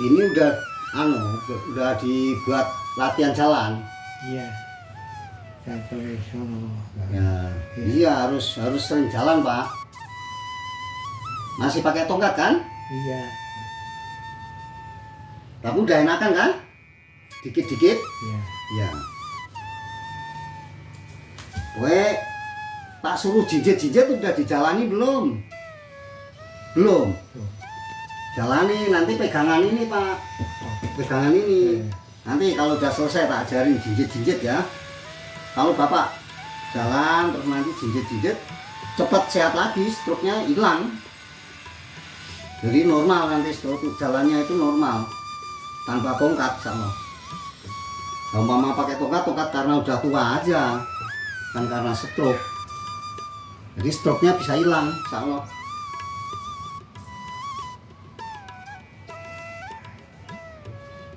ini udah udah dibuat latihan jalan. Iya. Satu sono. Ya, iya harus sering jalan, Pak. Masih pakai tongkat kan? Iya. Tapi udah enakan kan? Dikit-dikit. Iya. Ya. Tak suruh jinjit-jinjit udah dijalani belum? Belum. Jalani nanti pegangan ini, Pak. Pegangan ini. Nanti kalau udah selesai tak ajarin jinjit-jinjit ya. Kalau Bapak jalan terus nanti jinjit-jinjit, cepat sehat lagi, stroke-nya hilang. Jadi normal nanti stroke jalannya itu normal. Tanpa tongkat sama. Kalau mama pakai tongkat karena udah tua aja. Kan karena stroke. Jadi stroke-nya bisa hilang, insyaallah.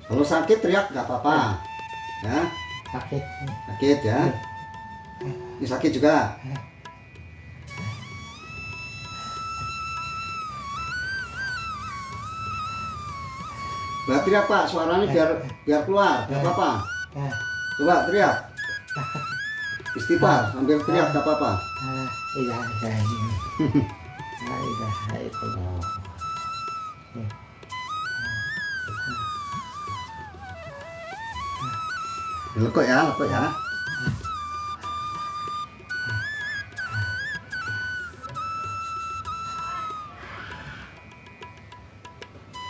Kalau sakit teriak nggak apa-apa, ya. Sakit ya. Ini sakit juga. Nggak teriak, Pak, suaranya biar keluar, nggak apa-apa. Coba teriak. Istighfar sambil teriak nggak apa-apa. Lekuk ya, lekuk ya.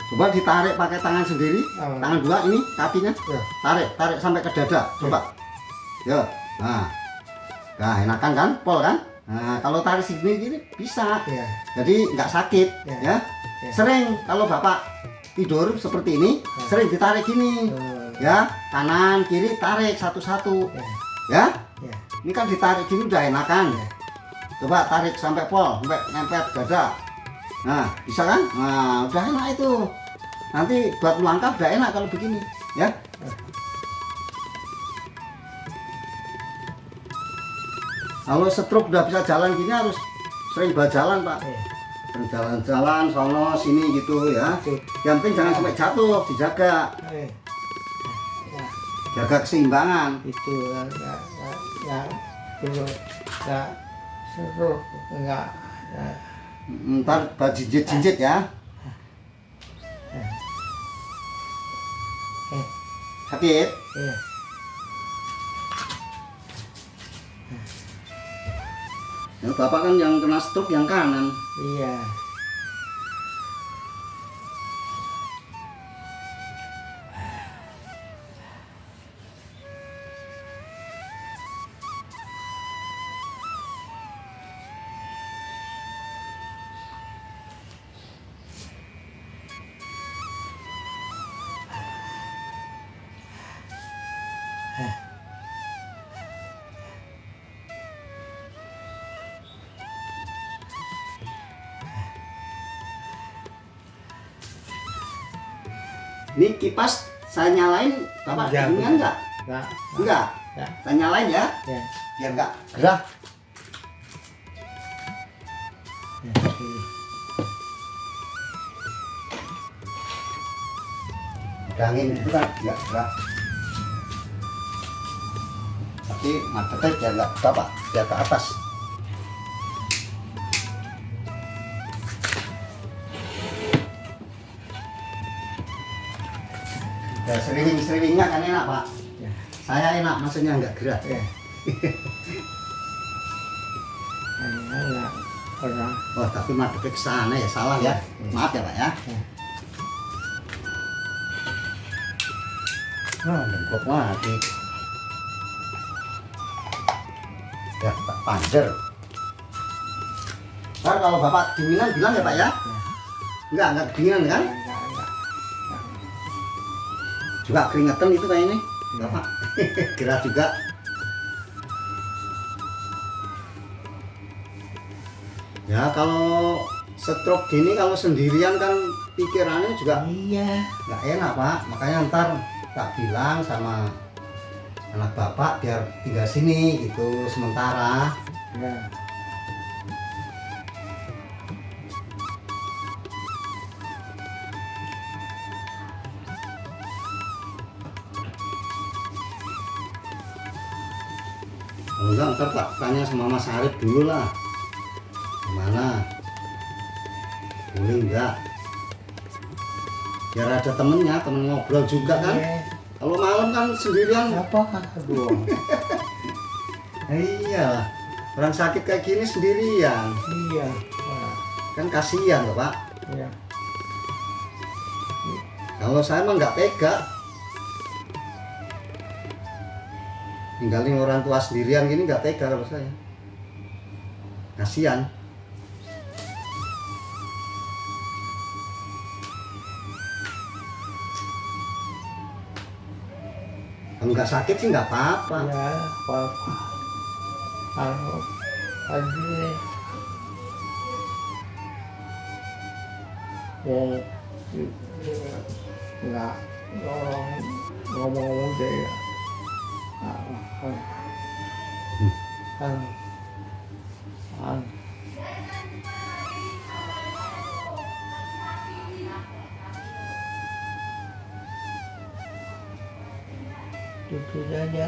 Coba ditarik pakai tangan sendiri, tangan dua ini kakinya, tarik sampai ke dada, coba. Ya, nah enakan kan, pol kan? Nah kalau tarik sini gini bisa, jadi nggak sakit, ya. Sering kalau Bapak tidur seperti ini, sering ditarik gini. Ya, kanan kiri tarik satu-satu, ya. Ini kan ditarik gini udah enakan. Coba tarik sampai pol, sampai nempel dada. Nah, bisa kan? Nah, udah enak itu. Nanti buat melangkah udah enak kalau begini, ya. Kalau stroke udah bisa jalan gini harus sering berjalan, Pak. Sering jalan-jalan sono sini gitu ya. Yang penting jangan sampai jatuh, dijaga. Jaga keseimbangan. Itu seru enggak. Ntar jinjit-jinjit ya. Sakit? Iya. Ya, Bapak kan yang kena stroke yang kanan. Iya. Ini kipas saya nyalain, Bapak dengar enggak? Enggak. Saya nyalain ya. Biar enggak gerah. Pegangin itu kan enggak gerah. Tapi madepnya biar enggak Bapak, biar ke atas. Ya, sering-seringnya kan enak, Pak. Ya. Saya enak, maksudnya enggak gerak. Ya. Enggak pernah. Wah, tapi madepnya ke sana ya, salah ya. Maaf ya, Pak ya. Dengkok lagi. Ya, tak panjer. Ntar kalau Bapak kedinginan bilang ya, Pak ya. Enggak kedinginan kan? Enggak. Juga keringetan itu kayak ini, Bapak. Gerah juga. Ya kalau stroke gini kalau sendirian kan pikirannya juga nggak enak, Pak. Makanya ntar tak bilang sama anak Bapak biar tinggal sini gitu sementara. Ya. enggak, ntar tak tanya sama Mas Arif dulu lah. Gimana? Boleh enggak? Biar ada temennya, temen ngobrol juga kan. Kalau malam kan sendirian. Apa? Aduh. Iya, orang sakit kayak gini sendirian. Iya. Kan kasihan loh Pak. Iya. Kalau saya mah nggak tega. Tinggalin orang tua sendirian gini nggak tega kalau saya. Kasihan. Kalau nggak sakit sih nggak apa-apa. Ya, apa-apa. Kalau pagi nggak orang ngomong-ngomong dia. Itu saja.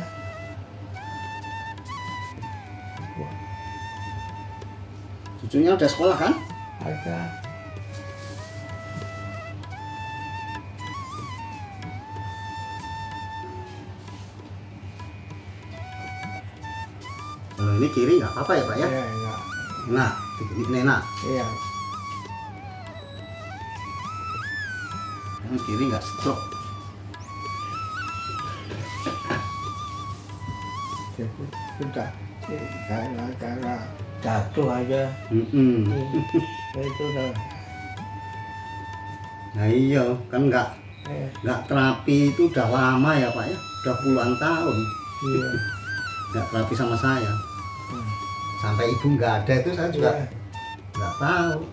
Cucunya udah sekolah kan? Ada. Kalau ini kiri nggak apa-apa ya Pak ya? Ya, enggak. Nah, ini enak. Iya. Yang kiri nggak stroke. Sudah. Karena jatuh aja. Itu udah. Nah iya, kan nggak terapi itu udah lama ya Pak ya, udah puluhan tahun. Iya. Nggak terapi sama saya. Sampai ibu nggak ada itu saya juga nggak tahu.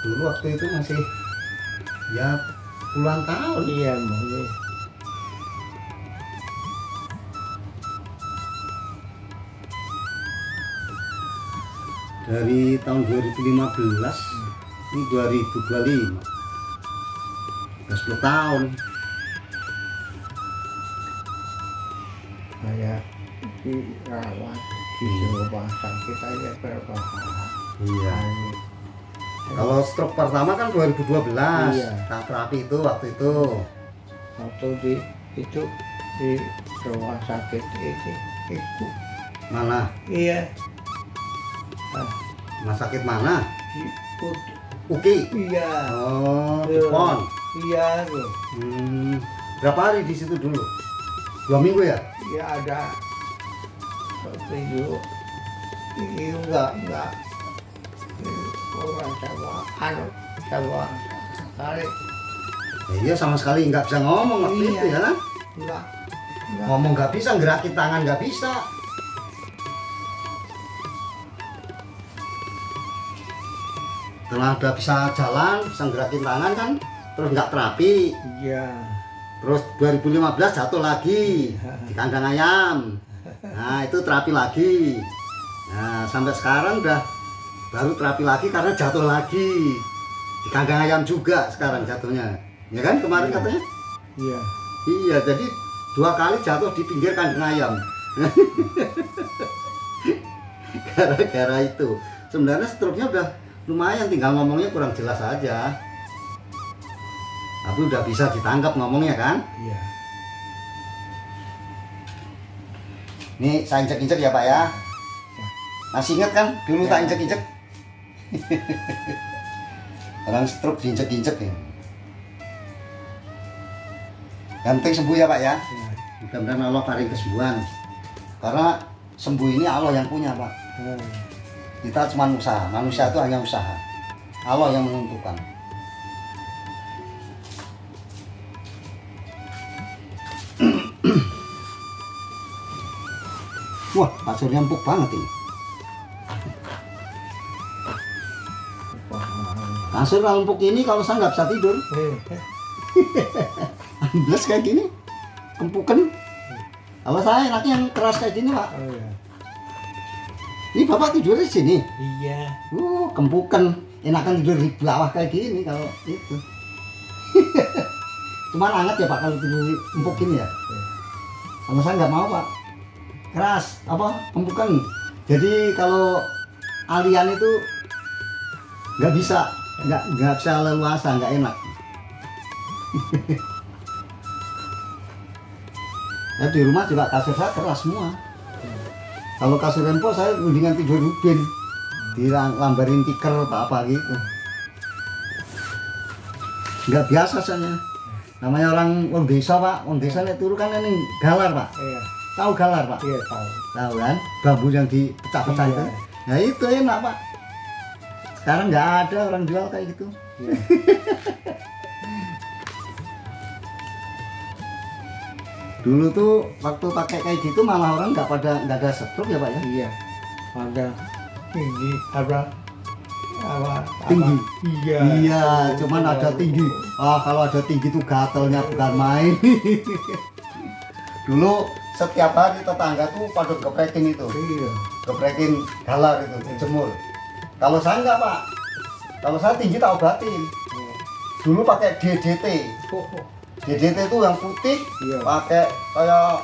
Dulu waktu itu masih ya puluhan tahun. Iya, boleh. Dari tahun 2015 ini 2025 udah 10 tahun. Saya dirawat di rumah sakit aja berapa hari. Iya. Kalau stroke pertama kan 2012. Iya. Nah, terapi itu waktu itu. Waktu itu di rumah sakit itu. Mana? Iya. Rumah sakit mana? Ikut. UKI. Iya. Oh, Iya. PON. Iya tuh. Berapa hari di situ dulu? 2 minggu ya? Iya ada. Waktu itu enggak. Orang sama sekali. Ya, iya sama sekali nggak bisa ngomong waktu Iya. itu ya kan? Enggak. Ngomong nggak bisa, gerakin tangan nggak bisa. Setelah udah bisa jalan, bisa gerakin tangan kan, terus nggak terapi. Iya. Terus 2015 jatuh lagi di kandang ayam. Nah itu terapi lagi. Nah sampai sekarang udah baru terapi lagi karena jatuh lagi di kandang ayam juga sekarang jatuhnya. Ya kan kemarin katanya? Iya. Iya, jadi 2 kali jatuh di pinggir kandang ayam. Gara-gara itu. Sebenarnya stroke-nya udah lumayan, tinggal ngomongnya kurang jelas aja. Tapi udah bisa ditangkap ngomongnya kan? Iya. Nih saya injek-injek ya Pak ya. Masih ingat kan? Dulu tak injek-injek. Orang stroke diinjek-injek ya. Yang penting sembuh ya Pak ya. Mudah-mudahan Allah paling kesembuhan. Karena sembuh ini Allah yang punya Pak. Kita cuma usaha, manusia itu hanya usaha. Allah yang menentukan. Wah, Pak Surya empuk banget ini. Kasur kalau empuk ini kalau saya nggak bisa tidur. Ambles kayak gini, empukan. Kalau saya enaknya yang keras kayak gini Pak. Oh ya. Ini Bapak tidur di sini. Iya. Kempukan. Enakan tidur di bawah kayak gini kalau itu. Cuman hangat ya Pak kalau tidur empuk gini ya. Kalau saya nggak mau Pak. keras apa empukan. Jadi kalau alian itu nggak bisa leluasa, nggak enak. Ya, di rumah juga kasur saya keras semua. Kalau kasur Rempo saya mendingan tidur rubin, dilambarin tikar apa gitu. Nggak biasa soalnya. Namanya orang desa Pak, desa nek turu kan ini galar Pak. Iya. Tahu galar Pak? Iya tahu. Tahu kan? Bambu yang dipecah-pecah itu. Iya. Nah itu enak Pak. Sekarang nggak ada orang jual kayak gitu. Iya. Dulu tuh waktu pakai kayak gitu malah orang nggak ada stroke ya Pak ya? Iya. Ada tinggi apa Tinggi. Iya. Iya, cuman ada tinggi. Kalau ada tinggi tuh gatelnya bukan main. Dulu setiap hari tetangga tuh pada geprekin itu, Iya. geprekin galar itu, dijemur. Kalau saya enggak Pak, kalau saya tinggi tak obatin. Dulu pakai DDT. DDT itu yang putih, Iya. pakai kayak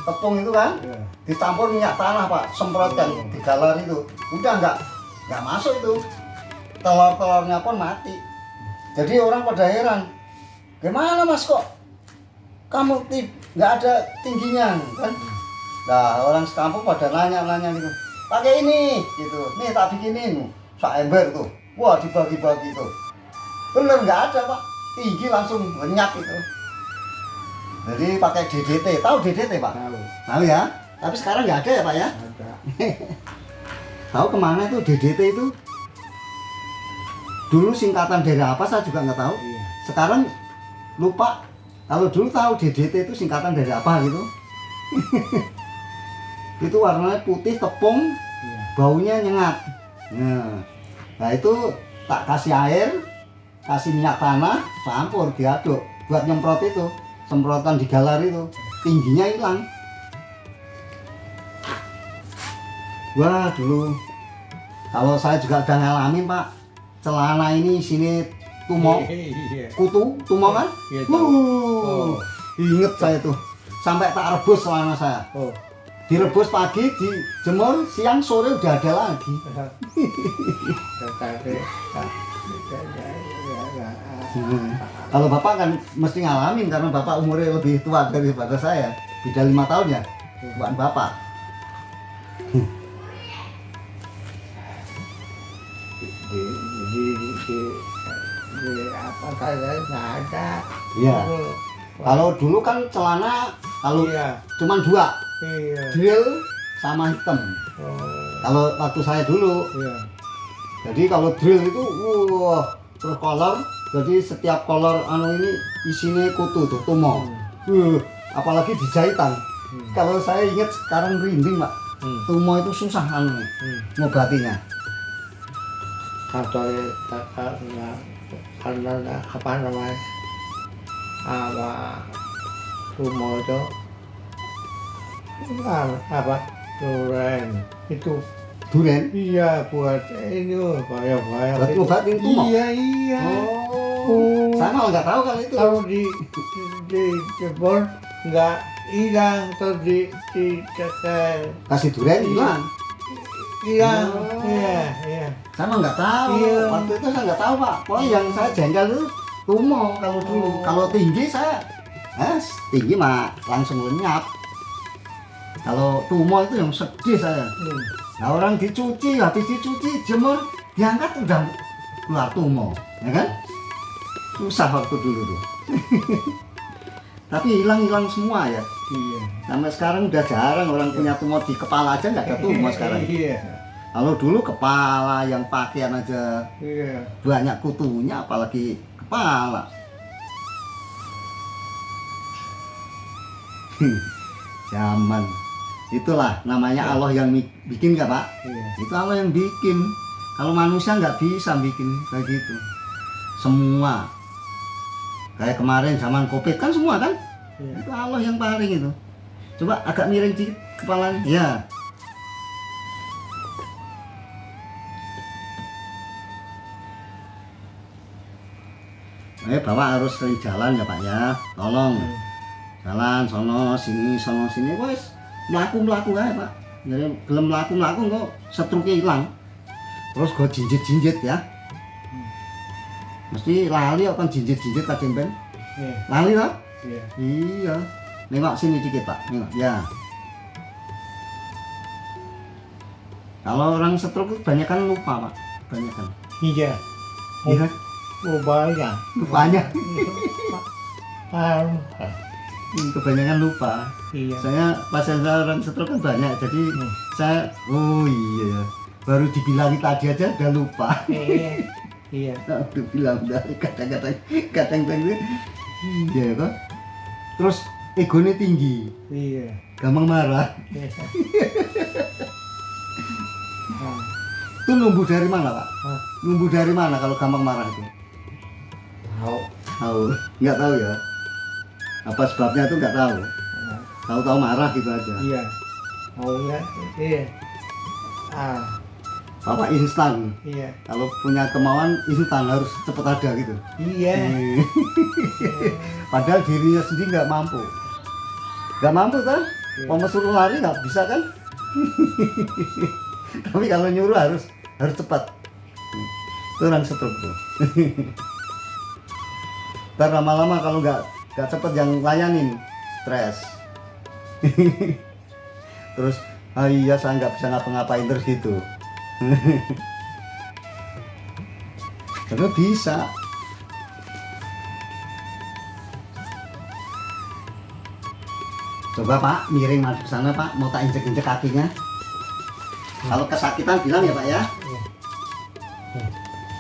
tepung itu kan, Iya. dicampur minyak tanah Pak, semprotkan di galar itu. Udah nggak masuk itu. Telur-telurnya pun mati. Jadi orang pada heran, gimana Mas kok kamu nggak ada tingginya kan? Nah orang sekampung pada nanya gitu, pakai ini gitu, nih tak bikinin sak ember tuh, wah dibagi-bagi tuh, bener nggak ada Pak, tinggi langsung lenyap itu. Jadi pakai DDT, tahu DDT Pak? Tahu. Tahu ya, tapi sekarang nggak ada ya Pak ya? Ada. Tahu kemana itu DDT itu? Dulu singkatan dari apa saya juga nggak tahu. Iya. Sekarang lupa. Kalau dulu tahu DDT itu singkatan dari apa gitu. Itu warnanya putih tepung, Iya. baunya nyengat. Nah itu tak kasih air, kasih minyak tanah, campur diaduk buat nyemprot itu, semprotan di galar itu, tingginya hilang. Wah dulu, kalau saya juga udah ngalamin Pak, celana ini sini tumo, Iya. kutu, tumo kan? Iya, tahu. Oh. Inget saya tuh, sampai tak rebus celana saya. Oh. Direbus pagi, dijemur, siang sore udah ada lagi. Kalau Bapak kan mesti ngalamin karena Bapak umurnya lebih tua daripada saya, beda 5 tahun ya, bukan Bapak. Di apa saja nggak ada. Iya. Kalau dulu kan celana kalau Iya. cuman 2, Iya. drill sama hitam. Oh. Kalau waktu saya dulu, Iya. jadi kalau drill itu wah terus kolor, jadi setiap kolor ini isinya kutu tuh, tumo. Apalagi di jahitan. Kalau saya ingat sekarang merinding Pak, tumo itu susah ngobatinya. Atau karena apa namanya rumah itu apa duren itu Duren? iya buat ini Buat kayak ngobatin tumo? iya Oh, saya malah nggak tahu kalau itu. kalau di jebol nggak hilang terus di Kasih duren hilang. hilang Oh. iya Saya mah nggak tahu. Iya. Waktu itu saya nggak tahu Pak. Pokoknya yang saya jengkel itu tumo kalau dulu. Oh. Kalau tinggi saya, tinggi mah langsung lenyap. Kalau tumo itu yang sedih saya. Nah orang dicuci, habis dicuci, jemur, diangkat udah keluar tumo, ya kan? Susah waktu dulu tuh. Tapi hilang semua ya. iya Sampai sekarang udah jarang orang punya tumor di kepala aja nggak ada tumor sekarang. iya Kalau dulu kepala yang pakaian aja iya banyak kutunya, apalagi kepala. Zaman. Itulah namanya Allah yang bikin nggak Pak? iya Itu Allah yang bikin. Kalau manusia nggak bisa bikin kayak gitu. Semua. Kayak kemarin zaman Covid kan semua kan? iya Itu Allah yang paling itu. Coba agak miring dikit kepalanya. Ya. Bapak harus sering jalan ya Pak ya. Tolong. Jalan sono sini wes. melaku aja Pak. Jadi belum melaku kok stroke hilang. Terus gue jinjit ya. Mesti lali kok kan jinjit kadang ben. Lali lah. Iya. Nengok sini dikit Pak. Nengok ya. Kalau orang stroke itu banyak kan lupa Pak. Banyak kan. Iya. Iya. Banyak. Lupanya. Anu. Kebanyakan lupa. Iya. Saya pasien saya orang stroke kan banyak. Jadi saya oh iya ya. Baru dibilangin tadi aja udah lupa. Iya. Udah bilang dari kadang iya kok. Terus egonya tinggi. Iya. Gampang marah. Itu numbuh dari mana Pak? Numbuh dari mana kalau gampang marah itu? Tahu. Nggak tahu ya. Apa sebabnya itu nggak tahu. Tahu-tahu marah gitu aja. Iya. Ya. Iya. Bapak instan. Iya. Kalau punya kemauan instan harus cepet ada gitu. Iya. Padahal dirinya sendiri nggak mampu. Nggak mampu kan? Mau suruh lari nggak bisa kan? Tapi kalau nyuruh harus cepat. Itu orang stroke tuh. Ntar lama-lama kalau nggak cepet yang layanin stres. Terus iya saya nggak bisa ngapa-ngapain terus gitu. Karena bisa. Coba Pak miring maju ke sana Pak, mau tak injek-injek kakinya. Kalau kesakitan bilang ya Pak ya.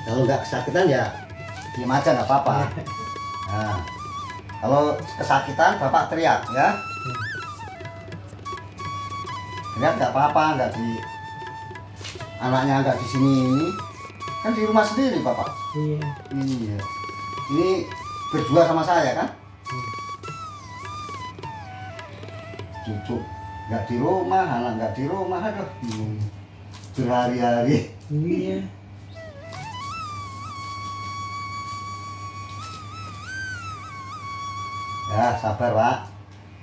Kalau nggak kesakitan ya diam aja nggak apa-apa. Nah, kalau kesakitan Bapak teriak ya. Teriak nggak apa-apa, nggak di anaknya nggak di sini ini kan di rumah sendiri Bapak. Iya. Iya. Ini berdua sama saya kan. Cucu nggak di rumah, anak nggak di rumah, aduh. Berhari-hari. Iya. Ya sabar Pak.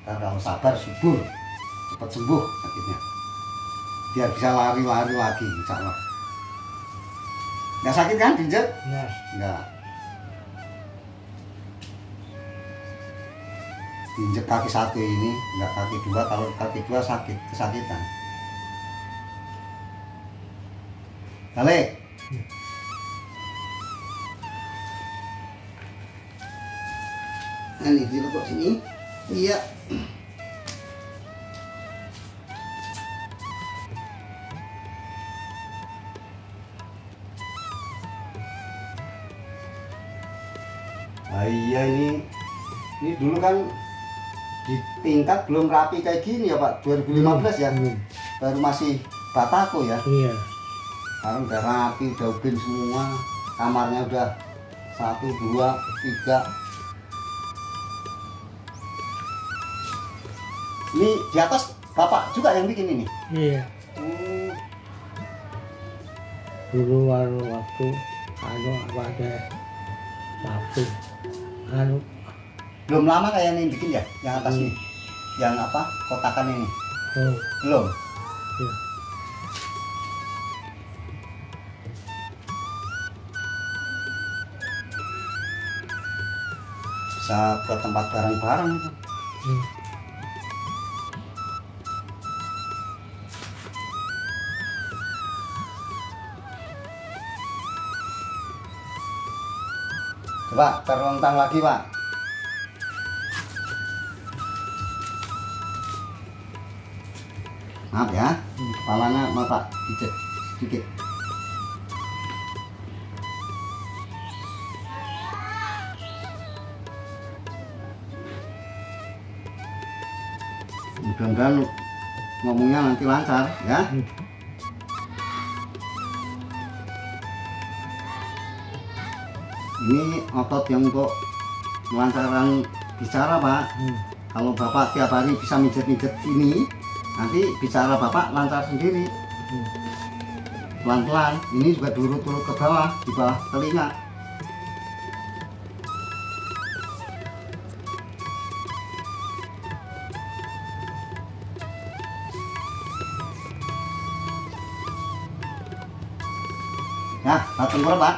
Kalau sabar subur, cepat sembuh sakitnya. Biar bisa lari-lari lagi, insya Allah. Nggak sakit kan, diinjek? Nggak. Diinjek kaki satu ini, nggak kaki dua. Kalau kaki dua sakit, kesakitan. Balik. Nah, ini dilebok sini. Iya. Ah, iya ini dulu kan di tingkat belum rapi kayak gini ya Pak, 2015 ya. Baru masih batako ya. Iya. Sekarang udah rapi, udah ubin semua. Kamarnya udah 1, 2, 3. Ini di atas Bapak juga yang bikin ini? Iya. Dulu waktu ada Belum lama kayak yang bikin ya, yang atas ini, yang apa kotakan ini? Belum. Iya. Bisa ke tempat barang-barang itu. Coba terlentang lagi Pak. Maaf ya, kepalanya mau Pak pijat sedikit. Mudah-mudahan ngomongnya nanti lancar ya. Ini otot yang untuk melancarkan bicara Pak. Kalau Bapak tiap hari bisa mijet-mijet ini, nanti bicara Bapak lancar sendiri. Pelan-pelan, ini juga turut-turut ke bawah, di bawah telinga. Nah, tengkurap Pak.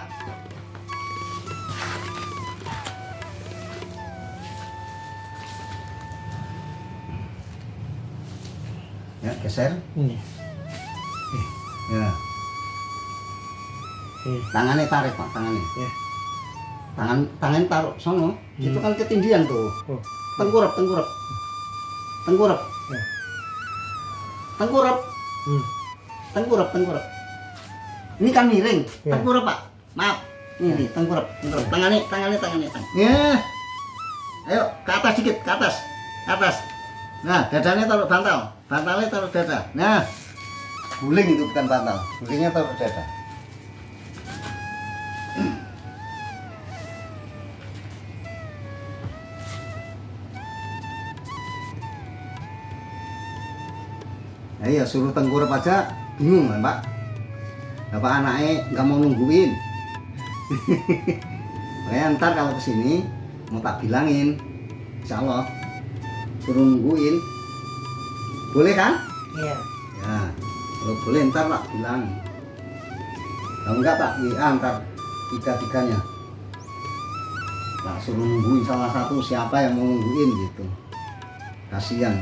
Ya, geser. Ini. Ya. Tangannya tarik Pak, tangannya. Ya. Tangan taruh sono. Itu kan ketindian tuh. Oh. Tengkurap. Tengkurap. Ya. Tengkurap. Tengkurap. Ini kan miring. Ya. Tengkurap Pak. Maaf. Ini tengkurap. Tangannya. Ya. Ayo ke atas dikit, ke atas. Nah, dadanya taruh bantal. Bantalnya taruh dada. Nah. Guling itu bukan bantal. Gulingnya taruh dada. Nah, iya suruh tengkurap aja bingung kan Pak. Bapak anaknya nggak mau nungguin. Makanya ntar kalau kesini mau tak bilangin, insya Allah suruh nungguin. Boleh kan? Iya. Ya, kalau boleh ntar tak bilang. Kalau enggak tak WA ntar tiga-tiganya. Tak suruh nungguin salah satu siapa yang mau nungguin gitu. Kasihan.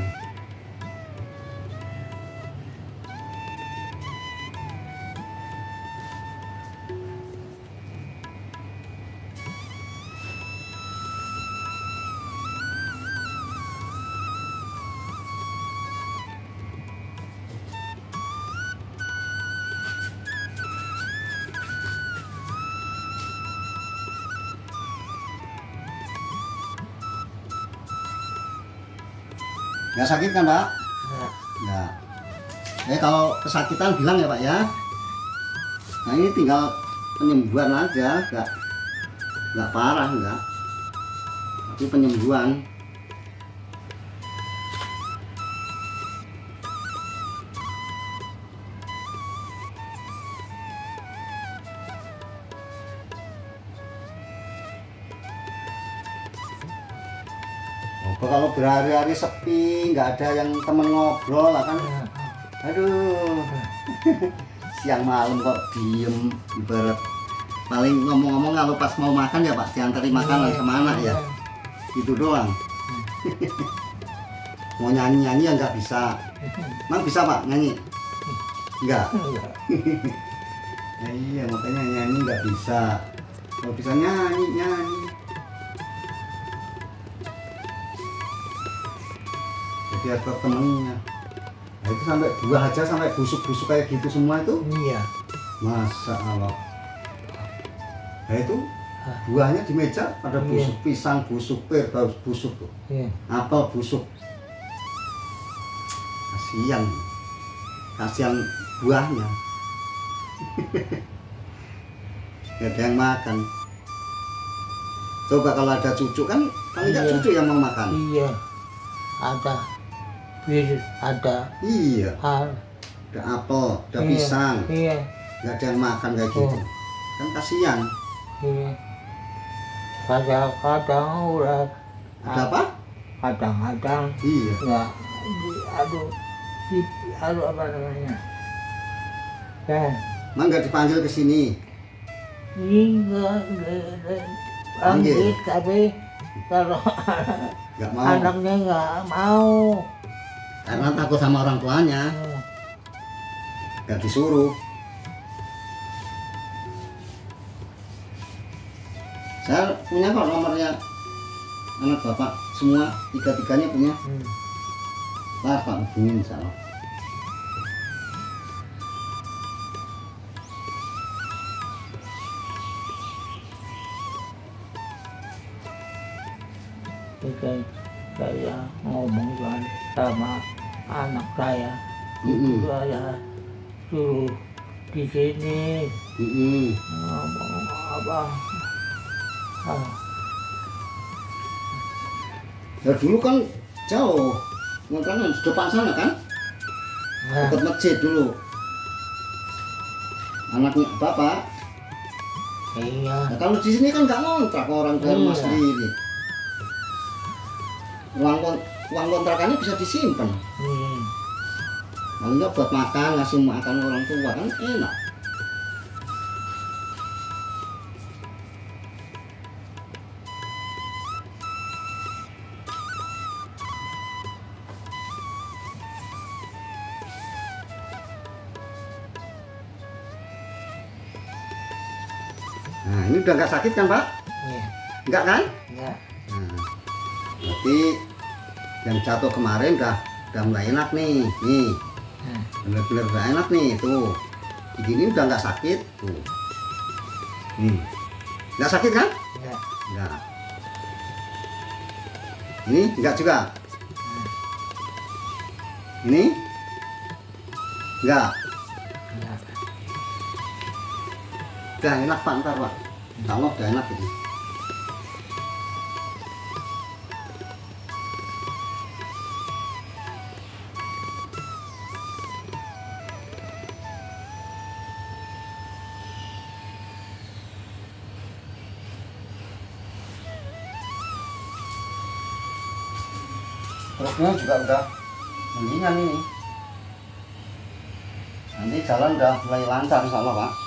Nggak sakit kan Pak? Nggak. Kalau kesakitan bilang ya Pak ya. Nah ini tinggal penyembuhan aja, nggak parah nggak. Tapi penyembuhan. Kalau berhari-hari sepi, nggak ada yang temen ngobrol lah kan. Aduh. Siang malam kok diem, ibarat paling ngomong-ngomong kalau pas mau makan ya Pak, diantari makan kemana ya. Itu doang. Mau nyanyi-nyanyi ya nggak bisa. Emang bisa Pak nyanyi? Enggak. Ya iya makanya nyanyi nggak bisa. Kalau bisa nyanyi. Jadi ada temennya. Nah itu sampai buah aja sampai busuk-busuk kayak gitu semua itu. Iya. Masa Allah. Nah itu buahnya di meja ada busuk pisang, busuk pir, busuk tuh. Iya. Apel busuk. Kasihan buahnya. Gak ada yang makan. Coba kalau ada cucu kan, kalau nggak cucu yang mau makan. Iya. Ada. Ada. Iya. Hal. Ada apel, ada pisang. Iya. Nggak ada yang makan kayak gitu. Kan kasihan. Iya. Kadang-kadang udah. Ada apa? Kadang-kadang. Iya. Nggak. Aduh apa namanya? Ya. Emang nggak dipanggil ke sini? Enggak. Panggil tapi kalau Nggak mau. anaknya nggak mau. Karena takut sama orang tuanya. Nggak disuruh. Saya punya kok nomornya anak bapak semua, tiga-tiganya punya. Lah Pak hubungin insya Allah. Saya ngomong sama anak saya, saya suruh di sini ngomong apa? Ya dulu kan jauh, ngontraknya di depan sana kan, dekat masjid dulu. Anaknya bapak. Iya. Nah, kalau di sini kan nggak ngontrak orang tua rumah sendiri. Uang kontrakannya bisa disimpan. Kalau nggak buat makan, ngasih makan orang tua kan enak. ini udah nggak sakit kan Pak? Iya. Enggak kan? Enggak. Nah, berarti yang jatuh kemarin udah mulai enak nih. Nih, bener-bener udah enak nih. Tuh, gini udah nggak sakit. Tuh, nggak sakit kan? Enggak. Enggak. Ini enggak juga. Ini enggak. Enggak. Udah enak Pak, ntar Pak. Allah udah enak ini. Perutnya juga udah mendingan ini. Nanti jalan udah mulai lancar insya Allah Pak.